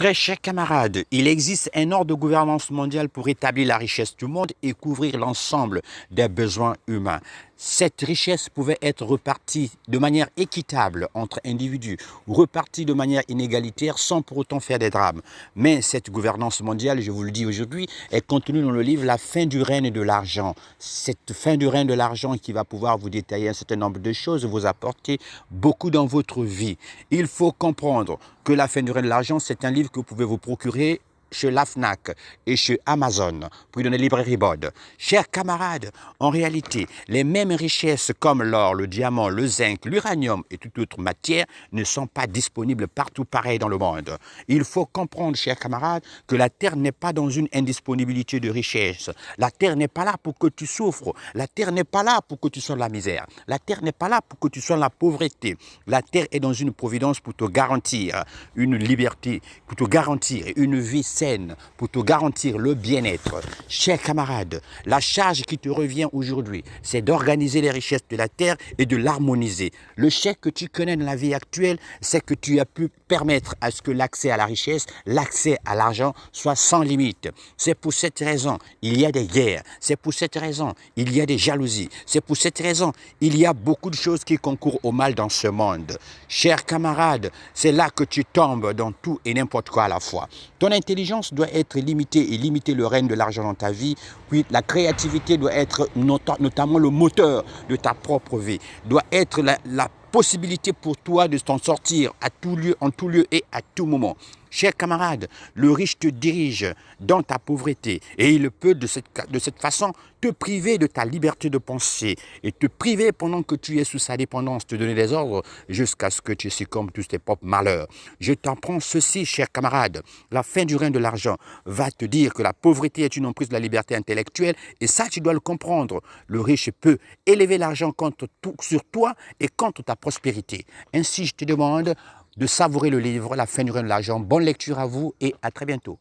Très chers camarades, il existe un ordre de gouvernance mondiale pour établir la richesse du monde et couvrir l'ensemble des besoins humains. Cette richesse pouvait être repartie de manière équitable entre individus ou repartie de manière inégalitaire sans pour autant faire des drames. Mais cette gouvernance mondiale, je vous le dis aujourd'hui, est contenue dans le livre La fin du règne de l'argent. Cette fin du règne de l'argent qui va pouvoir vous détailler un certain nombre de choses, vous apporter beaucoup dans votre vie. Il faut comprendre que La fin du règne de l'argent, c'est un livre que vous pouvez vous procurer chez la FNAC et chez Amazon, puis dans les librairies Bod. Chers camarades, en réalité, les mêmes richesses comme l'or, le diamant, le zinc, l'uranium et toute autre matière ne sont pas disponibles partout pareil dans le monde. Il faut comprendre, chers camarades, que la Terre n'est pas dans une indisponibilité de richesse. La Terre n'est pas là pour que tu souffres. La Terre n'est pas là pour que tu sois dans la misère. La Terre n'est pas là pour que tu sois dans la pauvreté. La Terre est dans une providence pour te garantir une liberté, pour te garantir une vie saine, pour te garantir le bien-être. Chers camarades, la charge qui te revient aujourd'hui, c'est d'organiser les richesses de la terre et de l'harmoniser. Le chèque que tu connais dans la vie actuelle, c'est que tu as pu permettre à ce que l'accès à la richesse, l'accès à l'argent soit sans limite. C'est pour cette raison, il y a des guerres. C'est pour cette raison, il y a des jalousies. C'est pour cette raison, il y a beaucoup de choses qui concourent au mal dans ce monde. Chers camarades, c'est là que tu tombes dans tout et n'importe quoi à la fois. Ton intelligence doit être limitée et limiter le règne de l'argent dans ta vie. Puis la créativité doit être notamment le moteur de ta propre vie. Doit être la possibilité pour toi de t'en sortir à tout lieu, en tout lieu et à tout moment. Chers camarades, le riche te dirige dans ta pauvreté et il peut de cette façon te priver de ta liberté de penser et te priver pendant que tu es sous sa dépendance, te donner des ordres jusqu'à ce que tu succombes tous tes propres malheurs. Je t'apprends ceci, chers camarades, la fin du règne de l'argent va te dire que la pauvreté est une emprise de la liberté intellectuelle et ça tu dois le comprendre. Le riche peut élever l'argent sur toi et contre ta prospérité. Ainsi je te demande de savourer le livre La fin du règne de l'argent. Bonne lecture à vous et à très bientôt.